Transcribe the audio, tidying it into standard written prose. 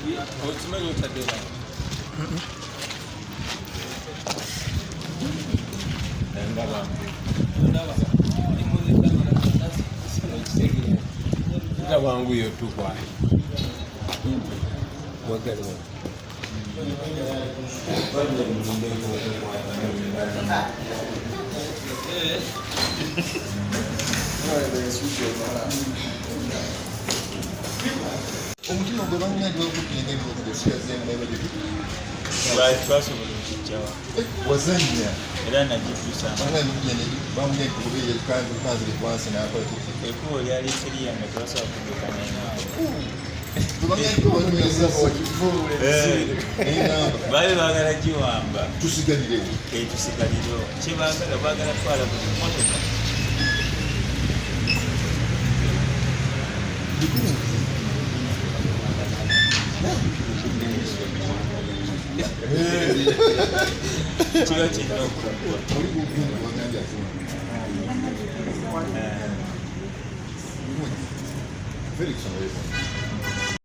okimanyi otadde wanguyo tukwaye wagaliwa omutima gwe banyina gwakugenda okusigazaemabali twasobola okijjawa wazanya era nagikyusa bamugekanzi nakola ekubo lyali teriyanga twasobola kugekanaenaawo baali baagala giwamba tusigalirewo tusigalirewo kyebagala baagala twala buli motoka kiba kirina okuggwa Felix